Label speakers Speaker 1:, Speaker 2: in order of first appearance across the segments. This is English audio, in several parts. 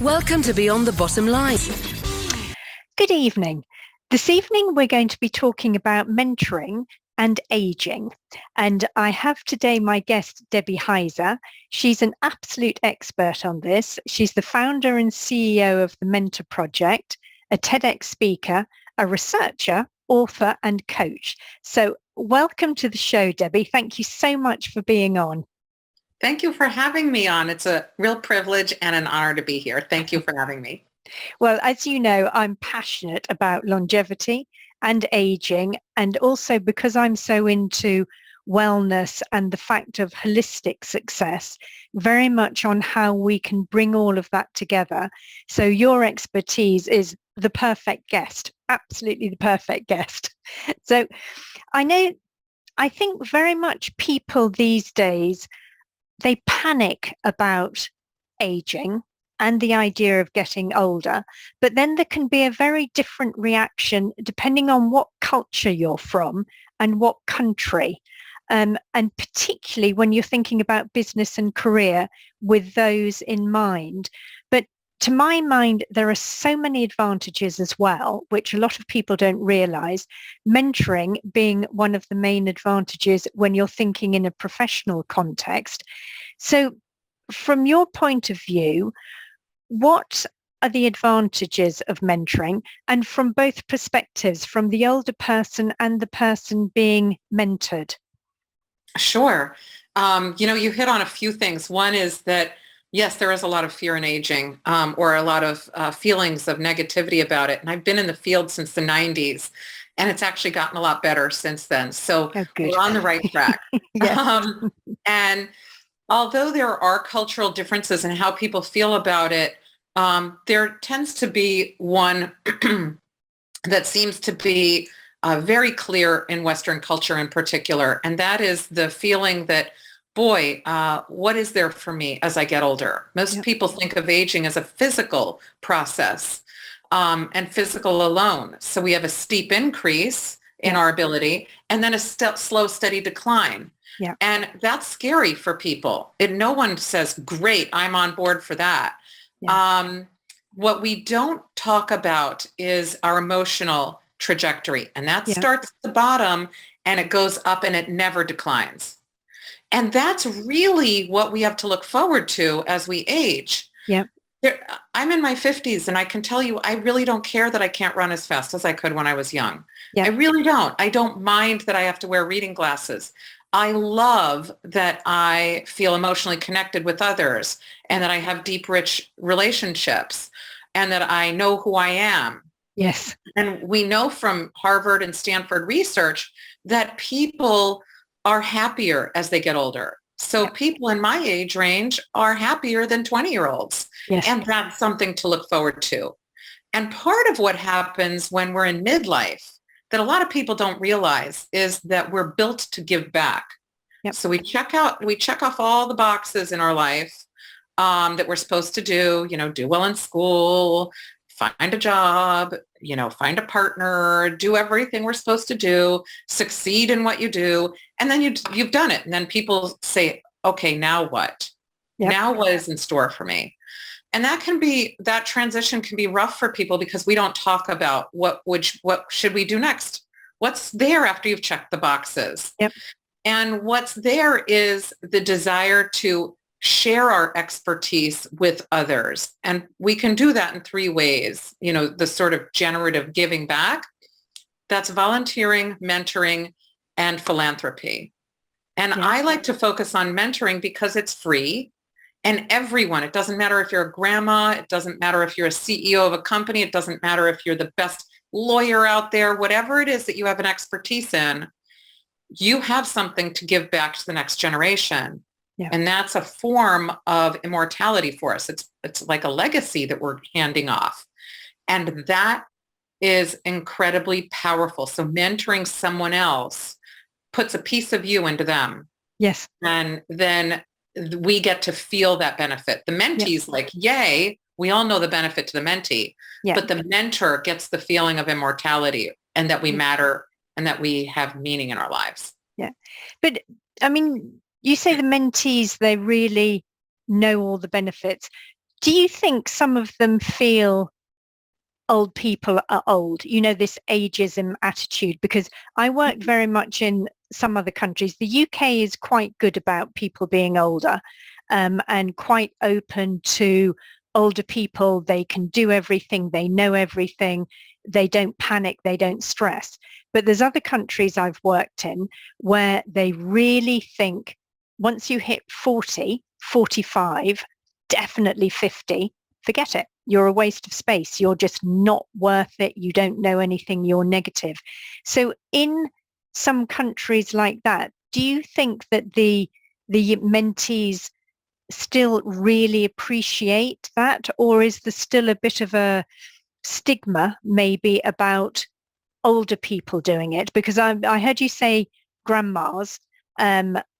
Speaker 1: Welcome to Beyond the Bottom Line.
Speaker 2: Good evening. This evening we're going to be talking about mentoring and aging. And I have today my guest, Debbie Heiser. She's an absolute expert on this. She's the founder and CEO of the Mentor Project, a TEDx speaker, a researcher, author, and coach. So welcome to the show, Debbie. Thank you so much for being on.
Speaker 3: Thank you for having me on. It's a real privilege and an honor to be here. Thank you for having me.
Speaker 2: Well, as you know, I'm passionate about longevity and aging, and also because I'm so into wellness and the fact of holistic success, very much on how we can bring all of that together. So your expertise is the perfect guest, absolutely the perfect guest. So I think very much people these days, they panic about aging and the idea of getting older, but then there can be a very different reaction depending on what culture you're from and what country. And particularly when you're thinking about business and career with those in mind. But to my mind, there are so many advantages as well, which a lot of people don't realize. Mentoring being one of the main advantages when you're thinking in a professional context. So from your point of view, what are the advantages of mentoring, and from both perspectives, from the older person and the person being mentored?
Speaker 3: Sure. You hit on a few things. One is that, yes, there is a lot of fear in aging, or a lot of feelings of negativity about it. And I've been in the field since the 90s, and it's actually gotten a lot better since then. So we're on the right track. And although there are cultural differences in how people feel about it, there tends to be one that seems to be very clear in Western culture in particular, and that is the feeling that, boy, what is there for me as I get older? Most people think of aging as a physical process, and physical alone. So we have a steep increase in our ability and then a slow, steady decline.
Speaker 2: Yeah.
Speaker 3: And that's scary for people. No one says, great, I'm on board for that. Yeah. What we don't talk about is our emotional trajectory. And that starts at the bottom and it goes up and it never declines. And that's really what we have to look forward to as we age.
Speaker 2: Yeah.
Speaker 3: I'm in my 50s and I can tell you, I really don't care that I can't run as fast as I could when I was young. Yeah. I really don't. I don't mind that I have to wear reading glasses. I love that I feel emotionally connected with others and that I have deep, rich relationships and that I know who I am.
Speaker 2: Yes.
Speaker 3: And we know from Harvard and Stanford research that people are happier as they get older. So people in my age range are happier than 20-year-olds.
Speaker 2: Yes.
Speaker 3: And that's something to look forward to. And part of what happens when we're in midlife that a lot of people don't realize is that we're built to give back.
Speaker 2: Yep.
Speaker 3: So we check off all the boxes in our life that we're supposed to do, do well in school, find a job, find a partner, do everything we're supposed to do, succeed in what you do. And then you've done it. And then people say, okay, now what?
Speaker 2: Yep.
Speaker 3: Now what is in store for me? And that transition can be rough for people because we don't talk about what should we do next? What's there after you've checked the boxes?
Speaker 2: Yep.
Speaker 3: And what's there is the desire to share our expertise with others. And we can do that in three ways. The sort of generative giving back, that's volunteering, mentoring, and philanthropy. And I like to focus on mentoring because it's free. And everyone, it doesn't matter if you're a grandma, it doesn't matter if you're a CEO of a company, it doesn't matter if you're the best lawyer out there, whatever it is that you have an expertise in, you have something to give back to the next generation. Yeah. And that's a form of immortality for us. It's like a legacy that we're handing off. And that is incredibly powerful. So mentoring someone else puts a piece of you into them.
Speaker 2: Yes.
Speaker 3: And then we get to feel that benefit. The mentee's like, yay, we all know the benefit to the mentee, but the mentor gets the feeling of immortality and that we matter and that we have meaning in our lives.
Speaker 2: Yeah. But I mean, you say the mentees, they really know all the benefits. Do you think some of them feel old people are old? You know, this ageism attitude, because I worked very much in some other countries. The UK is quite good about people being older, and quite open to older people. They can do everything. They know everything. They don't panic. They don't stress. But there's other countries I've worked in where they really think once you hit 40, 45, definitely 50, forget it. You're a waste of space. You're just not worth it. You don't know anything. You're negative. So in some countries like that, do you think that the mentees still really appreciate that, or is there still a bit of a stigma maybe about older people doing it? Because I heard you say grandmas,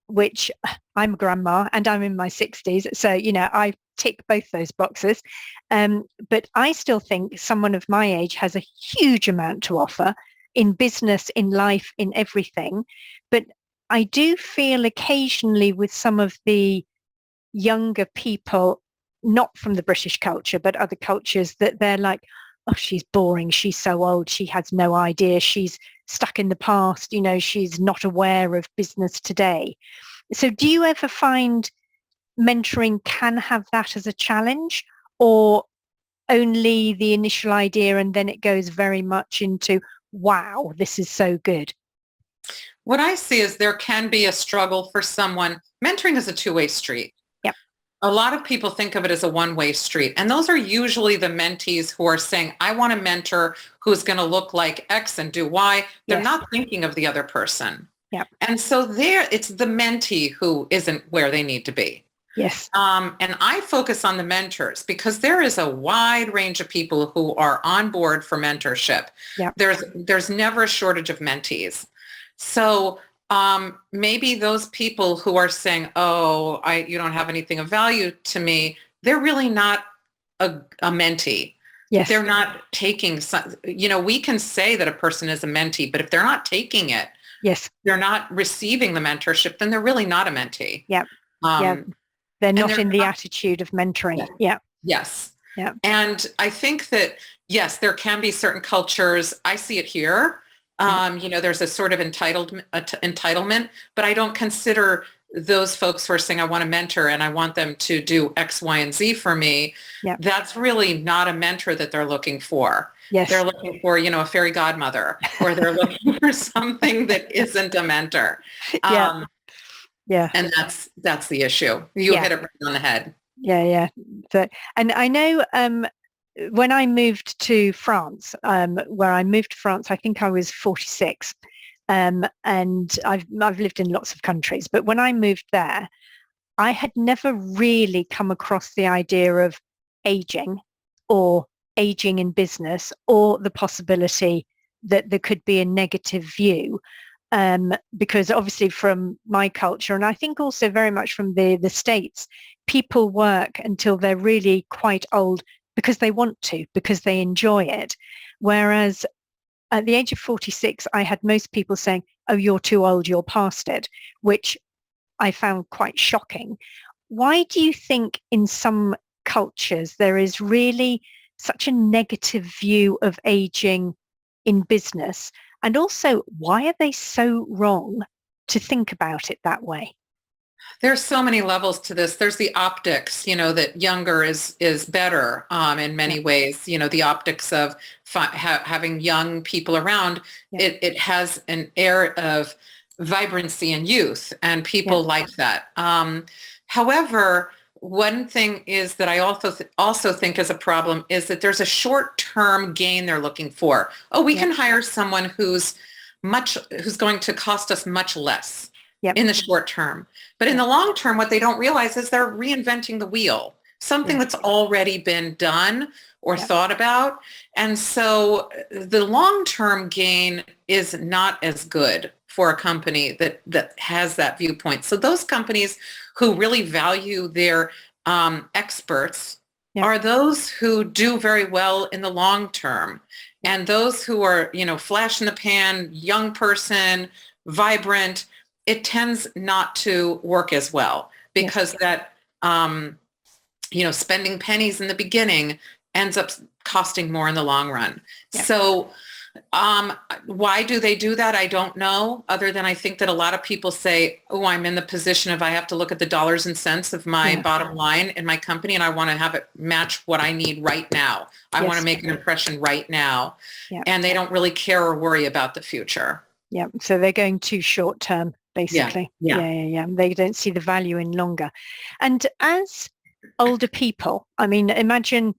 Speaker 2: which I'm a grandma and I'm in my 60s. So, you know, I tick both those boxes. But I still think someone of my age has a huge amount to offer in business, in life, in everything. But I do feel occasionally with some of the younger people, not from the British culture, but other cultures, that they're like, oh, she's boring. She's so old. She has no idea. She's stuck in the past. You know, she's not aware of business today. So do you ever find mentoring can have that as a challenge, or only the initial idea and then it goes very much into, wow, this is so good?
Speaker 3: What I see is there can be a struggle for someone. Mentoring is a two-way street.
Speaker 2: Yep.
Speaker 3: A lot of people think of it as a one-way street. And those are usually the mentees who are saying, I want a mentor who's going to look like X and do Y. They're
Speaker 2: Yes.
Speaker 3: not thinking of the other person.
Speaker 2: Yep.
Speaker 3: And so there, it's the mentee who isn't where they need to be.
Speaker 2: Yes.
Speaker 3: And I focus on the mentors because there is a wide range of people who are on board for mentorship.
Speaker 2: Yep.
Speaker 3: There's never a shortage of mentees. So maybe those people who are saying, oh, you don't have anything of value to me, they're really not a mentee.
Speaker 2: Yes.
Speaker 3: They're not taking some, we can say that a person is a mentee, but if they're not taking it,
Speaker 2: yes,
Speaker 3: they're not receiving the mentorship, then they're really not a mentee.
Speaker 2: Yeah. Yeah. They're not in the
Speaker 3: not,
Speaker 2: attitude of mentoring. Yeah.
Speaker 3: Yes.
Speaker 2: Yeah.
Speaker 3: And I think that, yes, there can be certain cultures. I see it here. There's a sort of entitlement, but I don't consider those folks who are saying, I want a mentor and I want them to do X, Y, and Z for me.
Speaker 2: Yeah.
Speaker 3: That's really not a mentor that they're looking for.
Speaker 2: Yes.
Speaker 3: They're looking for, a fairy godmother, or they're looking for something that isn't a mentor.
Speaker 2: Yeah. Yeah.
Speaker 3: And that's the issue. You hit it right on the head.
Speaker 2: Yeah. Yeah. So, and I know, when I moved to France, I think I was 46, and I've lived in lots of countries. But when I moved there, I had never really come across the idea of aging, or aging in business, or the possibility that there could be a negative view. Because obviously from my culture, and I think also very much from the States, people work until they're really quite old because they want to, because they enjoy it. Whereas at the age of 46, I had most people saying, oh, you're too old, you're past it, which I found quite shocking. Why do you think in some cultures there is really such a negative view of aging in business? And also, why are they so wrong to think about it that way?
Speaker 3: There's so many levels to this. There's the optics, that younger is better in many ways. The optics of having young people around. Yeah. It has an air of vibrancy and youth, and people like that. However, one thing is that I also think is a problem is that there's a short-term gain they're looking for. Oh, we can hire someone who's going to cost us much less in the short term. But in the long term, what they don't realize is they're reinventing the wheel, something that's already been done or thought about. And so the long-term gain is not as good for a company that has that viewpoint. So those companies who really value their experts are those who do very well in the long term. And those who are, flash in the pan, young person, vibrant, it tends not to work as well because that spending pennies in the beginning ends up costing more in the long run.
Speaker 2: Yeah.
Speaker 3: So why do they do that? I don't know, other than I think that a lot of people say, oh, I'm in the position of I have to look at the dollars and cents of my bottom line in my company, and I want to have it match what I need right now. I want to make an impression right now.
Speaker 2: Yeah.
Speaker 3: And they don't really care or worry about the future.
Speaker 2: Yeah. So they're going too short term, basically. Yeah. They don't see the value in longer. And as older people, I mean, imagine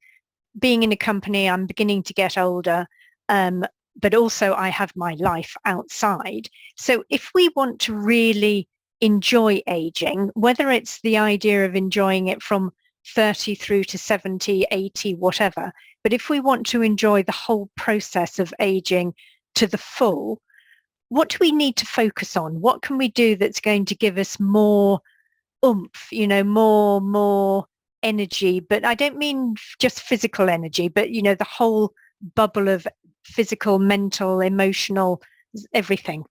Speaker 2: being in a company, I'm beginning to get older, but also I have my life outside. So if we want to really enjoy aging, whether it's the idea of enjoying it from 30 through to 70, 80, whatever, but if we want to enjoy the whole process of aging to the full, what do we need to focus on? What can we do that's going to give us more oomph, more energy? But I don't mean just physical energy, but, the whole bubble of physical, mental, emotional, everything.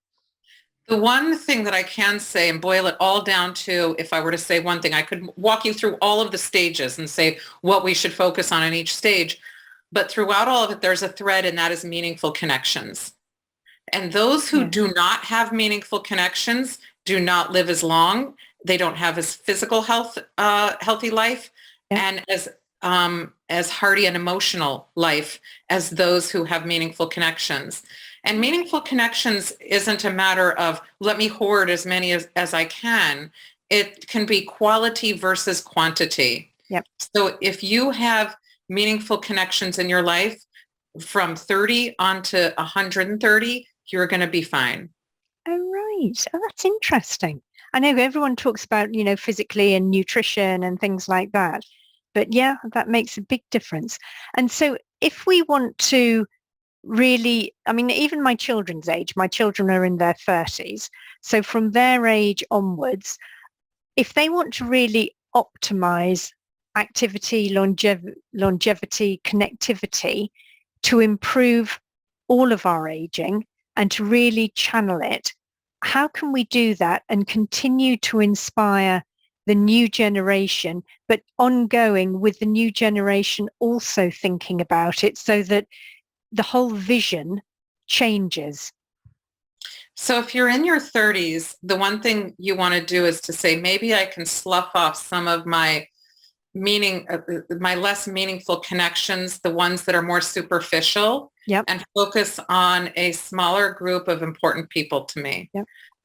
Speaker 3: The one thing that I can say and boil it all down to, if I were to say one thing, I could walk you through all of the stages and say what we should focus on in each stage. But throughout all of it, there's a thread, and that is meaningful connections. And those who do not have meaningful connections do not live as long. They don't have as physical healthy life, and as hearty and emotional life as those who have meaningful connections. And meaningful connections isn't a matter of let me hoard as many as I can. It can be quality versus quantity.
Speaker 2: Yep.
Speaker 3: So if you have meaningful connections in your life from 30 on to 130, you're going to be fine.
Speaker 2: Oh, right. Oh, that's interesting. I know everyone talks about, physically and nutrition and things like that. But yeah, that makes a big difference. And so if we want to really, I mean, even my children's age, my children are in their 30s. So from their age onwards, if they want to really optimize activity, longevity, connectivity to improve all of our aging and to really channel it, how can we do that and continue to inspire the new generation, but ongoing with the new generation also thinking about it so that the whole vision changes?
Speaker 3: So if you're in your 30s, the one thing you want to do is to say, maybe I can slough off some of my my less meaningful connections, the ones that are more superficial, and focus on a smaller group of important people to me.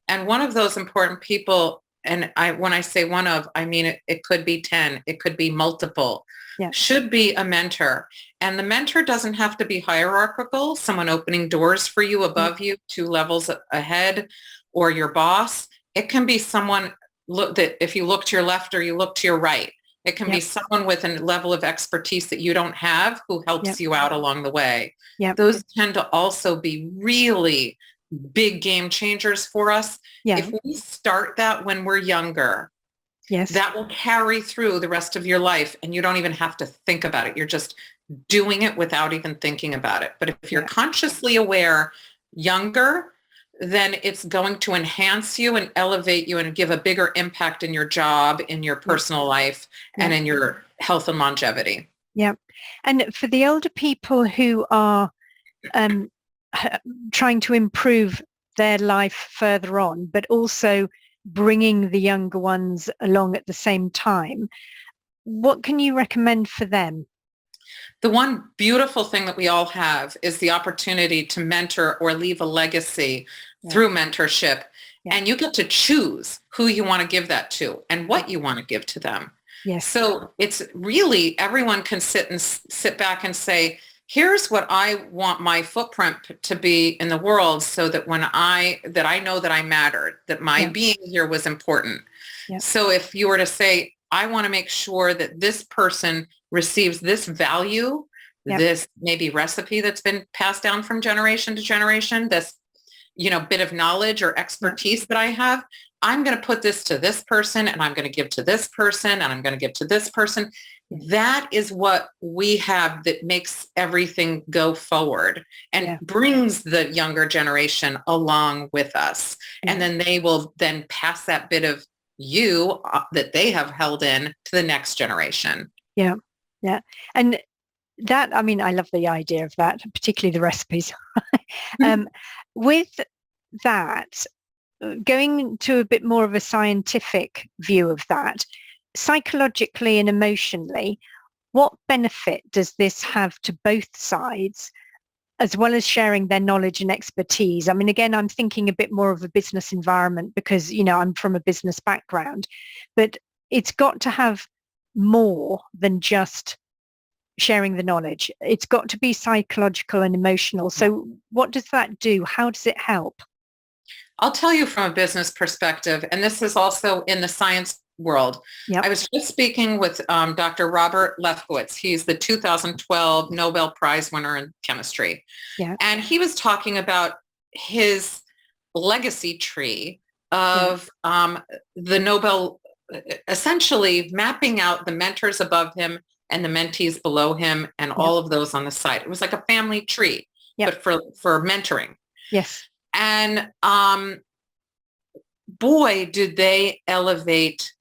Speaker 3: And one of those important people, and when I say one of, I mean it could be 10, it could be multiple, should be a mentor. And the mentor doesn't have to be hierarchical, someone opening doors for you above you, 2 levels ahead, or your boss. It can be someone that if you look to your left or you look to your right, it can be someone with a level of expertise that you don't have who helps you out along the way. Those tend to also be really big game changers for us. If we start that when we're younger, that will carry through the rest of your life, and you don't even have to think about it. You're just doing it without even thinking about it. But if you're consciously aware younger, then it's going to enhance you and elevate you and give a bigger impact in your job, in your personal life, and in your health and longevity.
Speaker 2: Yeah. And for the older people who are trying to improve their life further on, but also bringing the younger ones along at the same time, what can you recommend for them?
Speaker 3: The one beautiful thing that we all have is the opportunity to mentor or leave a legacy through mentorship. And you get to choose who you want to give that to and what you want to give to them. So it's really, everyone can sit back and say, here's what I want my footprint to be in the world, so that I know that I mattered, that my being here was important. So if you were to say, I want to make sure that this person receives this value, this maybe recipe that's been passed down from generation to generation, this, bit of knowledge or expertise that I have, I'm going to put this to this person, and I'm going to give to this person, and I'm going to give to this person. That is what we have that makes everything go forward and brings the younger generation along with us. And then they will then pass that bit of you that they have held in to the next generation.
Speaker 2: Yeah. Yeah. And that, I mean, I love the idea of that, particularly the recipes. um, with that, going to a bit more of a scientific view of that, psychologically and emotionally, what benefit does this have to both sides, as well as sharing their knowledge and expertise? I mean, again, I'm thinking a bit more of a business environment because, I'm from a business background, but it's got to have more than just sharing the knowledge. It's got to be psychological and emotional. So what does that do? How does it help?
Speaker 3: I'll tell you from a business perspective, and this is also in the science world.
Speaker 2: Yep.
Speaker 3: I was just speaking with Dr. Robert Lefkowitz. He's the 2012 Nobel Prize winner in chemistry.
Speaker 2: Yeah.
Speaker 3: And he was talking about his legacy tree of the Nobel, essentially mapping out the mentors above him and the mentees below him and all of those on the side. It was like a family tree, but for mentoring.
Speaker 2: Yes.
Speaker 3: And boy, did they elevate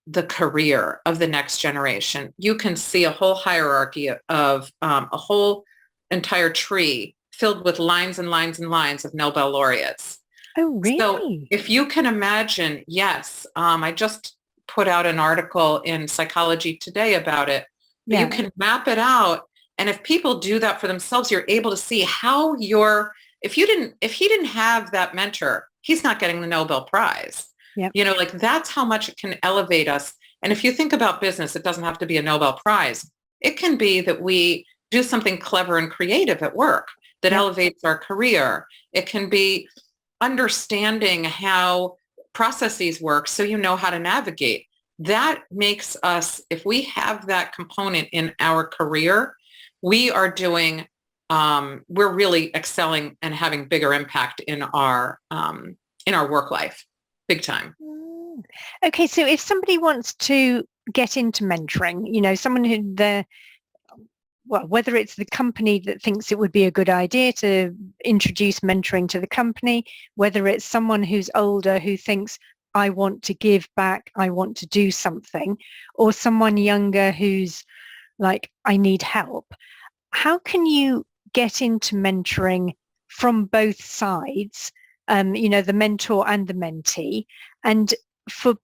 Speaker 3: the career of the next generation. You can see a whole hierarchy of a whole entire tree filled with lines and lines and lines of Nobel laureates.
Speaker 2: Oh, really?
Speaker 3: So if you can imagine, yes, I just put out an article in Psychology Today about it. But you can map it out. And if people do that for themselves, you're able to see how if he didn't have that mentor, he's not getting the Nobel Prize.
Speaker 2: Yep.
Speaker 3: Like that's how much it can elevate us. And if you think about business, it doesn't have to be a Nobel Prize. It can be that we do something clever and creative at work that elevates our career. It can be understanding how processes work so you know how to navigate. That makes us, if we have that component in our career, we are doing, we're really excelling and having bigger impact in our work life, big time.
Speaker 2: Okay, so if somebody wants to get into mentoring, someone who whether it's the company that thinks it would be a good idea to introduce mentoring to the company, whether it's someone who's older who thinks, I want to give back, I want to do something, or someone younger who's like, I need help. How can you get into mentoring from both sides, the mentor and the mentee? And for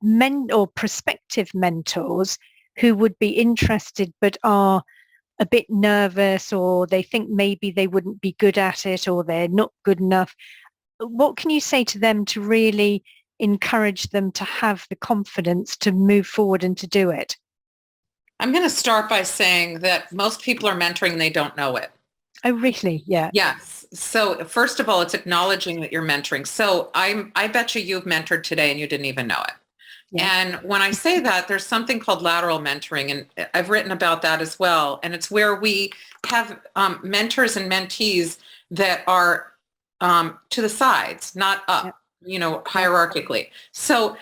Speaker 2: men or prospective mentors who would be interested but are a bit nervous, or they think maybe they wouldn't be good at it, or they're not good enough, what can you say to them to really encourage them to have the confidence to move forward and to do it?
Speaker 3: I'm going to start by saying that most people are mentoring and they don't know it.
Speaker 2: Oh, really? Yeah.
Speaker 3: Yes. So first of all, it's acknowledging that you're mentoring. So I bet you've mentored today and you didn't even know it. Yeah. And when I say that, there's something called lateral mentoring, and I've written about that as well. And it's where we have mentors and mentees that are to the sides, not up, hierarchically. So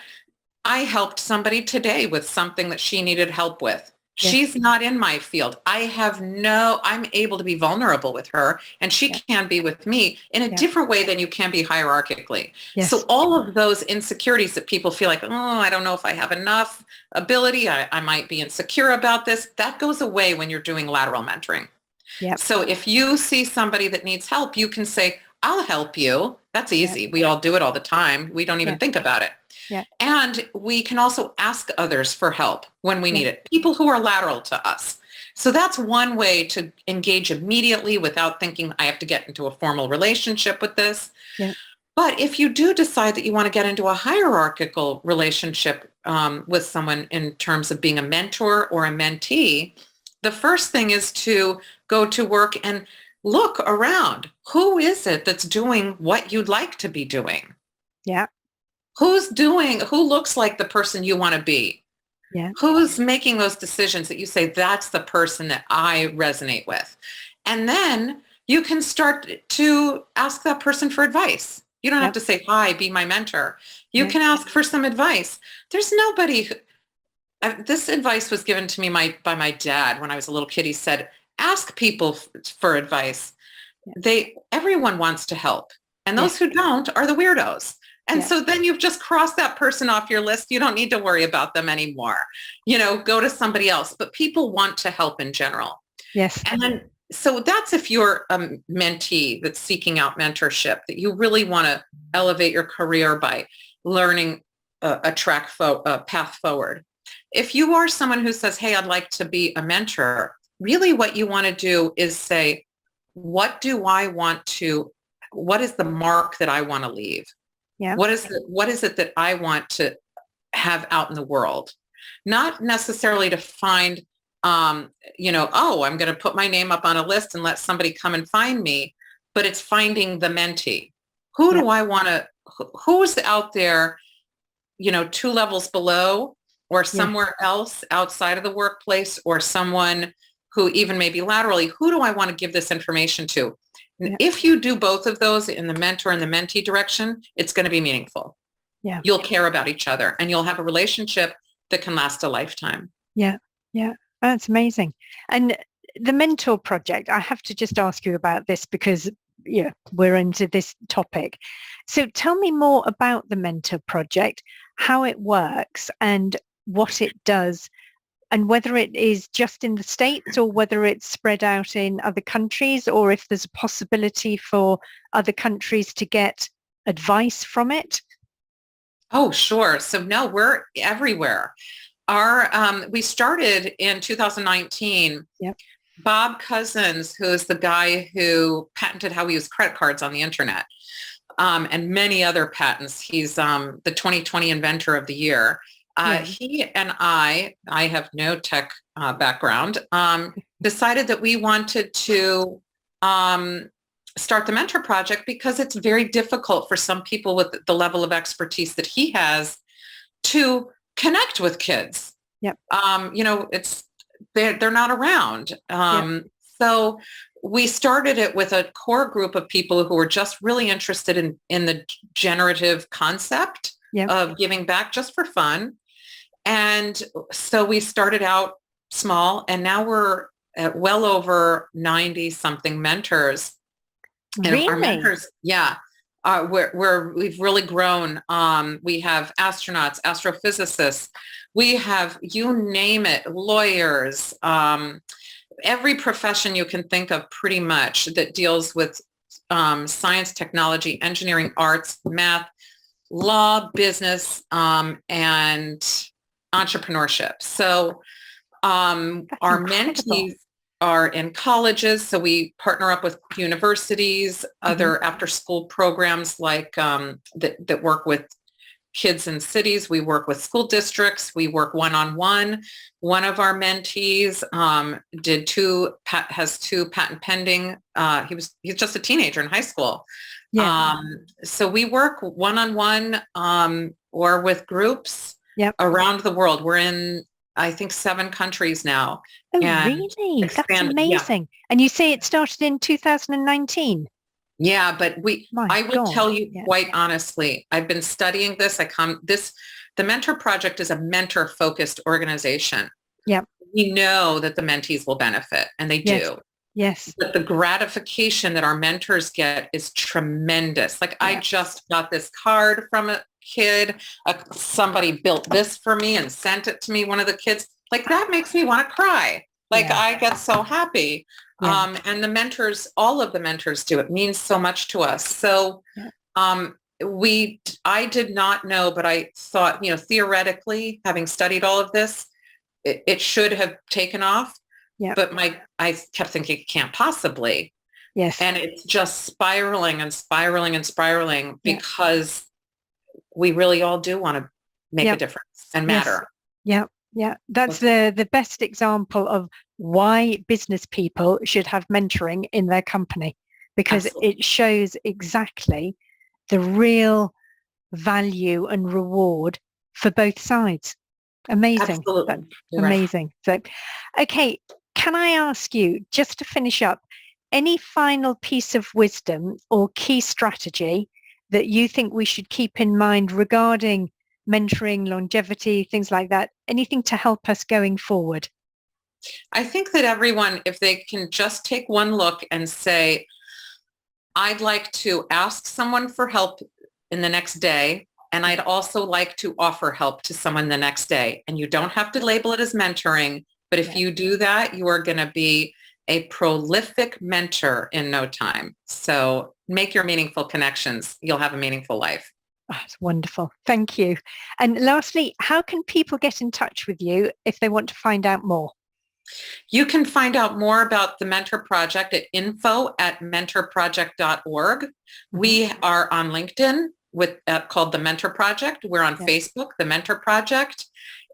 Speaker 3: I helped somebody today with something that she needed help with. Yes. She's not in my field. I'm able to be vulnerable with her, and she can be with me in a different way than you can be hierarchically. Yes. So all of those insecurities that people feel like, I don't know if I have enough ability, I might be insecure about this, that goes away when you're doing lateral mentoring. Yep. So if you see somebody that needs help, you can say, I'll help you. That's easy. Yep. We all do it all the time. We don't even think about it. Yeah. And we can also ask others for help when we need it, people who are lateral to us. So that's one way to engage immediately without thinking I have to get into a formal relationship with this. Yeah. But if you do decide that you want to get into a hierarchical relationship with someone in terms of being a mentor or a mentee, the first thing is to go to work and look around. Who is it that's doing what you'd like to be doing? Yeah. Who looks like the person you want to be? Yeah. Who's making those decisions that you say, that's the person that I resonate with? And then you can start to ask that person for advice. You don't have to say, hi, be my mentor. You can ask for some advice. There's nobody this advice was given to me by my dad when I was a little kid. He said, ask people for advice. Everyone wants to help. And those who don't are the weirdos. And so then you've just crossed that person off your list. You don't need to worry about them anymore. Go to somebody else. But people want to help in general.
Speaker 2: Yes.
Speaker 3: And then, so that's if you're a mentee that's seeking out mentorship, that you really want to elevate your career by learning a path forward. If you are someone who says, hey, I'd like to be a mentor, really what you want to do is say, what is the mark that I want to leave?
Speaker 2: Yeah.
Speaker 3: What is it that I want to have out in the world? Not necessarily to find, I'm going to put my name up on a list and let somebody come and find me, but it's finding the mentee. Who do I want to, who's out there, 2 levels below or somewhere else outside of the workplace, or someone who even maybe laterally, who do I want to give this information to? Yeah. If you do both of those in the mentor and the mentee direction, it's going to be meaningful.
Speaker 2: Yeah.
Speaker 3: You'll care about each other and you'll have a relationship that can last a lifetime.
Speaker 2: Yeah. Yeah. That's amazing. And the mentor project, I have to just ask you about this because we're into this topic. So tell me more about the mentor project, how it works and what it does, and whether it is just in the States or whether it's spread out in other countries, or if there's a possibility for other countries to get advice from it.
Speaker 3: Oh, sure. So no, we're everywhere. We started in 2019.
Speaker 2: Yep.
Speaker 3: Bob Cousins, who is the guy who patented how we use credit cards on the internet, and many other patents. He's the 2020 Inventor of the Year. He and I have no tech background, decided that we wanted to start the Mentor Project because it's very difficult for some people with the level of expertise that he has to connect with kids.
Speaker 2: Yep.
Speaker 3: They're not around. So we started it with a core group of people who were just really interested in the generative concept of giving back just for fun. And so we started out small, and now we're at well over 90 something mentors. And
Speaker 2: really?
Speaker 3: Our mentors, we've really grown. We have astronauts, astrophysicists. We have, you name it, lawyers, every profession you can think of pretty much that deals with science, technology, engineering, arts, math, law, business, and entrepreneurship. So our mentees are in colleges. So we partner up with universities, other after-school programs like that work with kids in cities. We work with school districts. We work one-on-one. One of our mentees has 2 patent pending. He's just a teenager in high school. Yeah. So we work one-on-one or with groups around the world. We're in, I think, 7 countries now.
Speaker 2: Oh, really? That's amazing. Yeah. And you say it started in 2019?
Speaker 3: Yeah, but I would tell you quite honestly, I've been studying this. The Mentor Project is a mentor-focused organization. Yeah. We know that the mentees will benefit, and they do.
Speaker 2: Yes.
Speaker 3: But the gratification that our mentors get is tremendous. Like I just got this card from a kid. Somebody built this for me and sent it to me, one of the kids. Like that makes me want to cry. Like I get so happy. Yeah. And the mentors, all of the mentors do. It means so much to us. So I did not know, but I thought, theoretically, having studied all of this, it should have taken off. Yeah. But I kept thinking it can't possibly.
Speaker 2: Yes.
Speaker 3: And it's just spiraling and spiraling and spiraling because we really all do want to make a difference and matter.
Speaker 2: Yeah. Yeah. That's the best example of why business people should have mentoring in their company, because it shows exactly the real value and reward for both sides. Amazing.
Speaker 3: Absolutely.
Speaker 2: Amazing. So, okay. Can I ask you, just to finish up, any final piece of wisdom or key strategy that you think we should keep in mind regarding mentoring, longevity, things like that? Anything to help us going forward?
Speaker 3: I think that everyone, if they can just take one look and say, I'd like to ask someone for help in the next day. And I'd also like to offer help to someone the next day. And you don't have to label it as mentoring, but if you do that, you are going to be a prolific mentor in no time. So make your meaningful connections. You'll have a meaningful life.
Speaker 2: Oh, that's wonderful. Thank you. And lastly, how can people get in touch with you if they want to find out more?
Speaker 3: You can find out more about the Mentor Project at info@mentorproject.org. We are on LinkedIn with called the Mentor Project. We're on Facebook, the Mentor Project.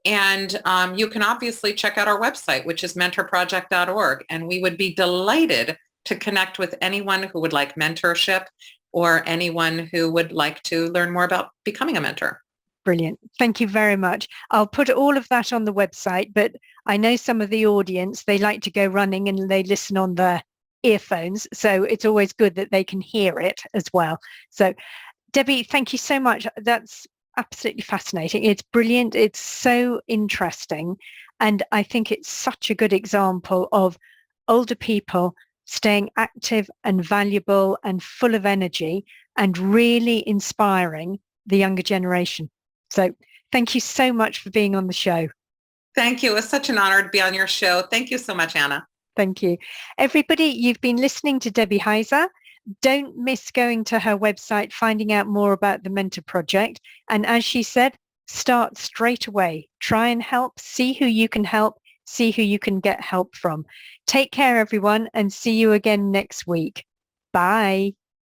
Speaker 3: And you can obviously check out our website, which is mentorproject.org. And we would be delighted to connect with anyone who would like mentorship or anyone who would like to learn more about becoming a mentor.
Speaker 2: Brilliant. Thank you very much. I'll put all of that on the website, but I know some of the audience, they like to go running and they listen on their earphones. So it's always good that they can hear it as well. So Debbie, thank you so much. That's absolutely fascinating. It's brilliant. It's so interesting. And I think it's such a good example of older people staying active and valuable and full of energy and really inspiring the younger generation. So thank you so much for being on the show.
Speaker 3: Thank you. It was such an honor to be on your show. Thank you so much, Anna.
Speaker 2: Thank you. Everybody, you've been listening to Debbie Heiser. Don't miss going to her website, finding out more about the Mentor Project. And as she said, start straight away. Try and help, see who you can help, see who you can get help from. Take care, everyone, and see you again next week. Bye.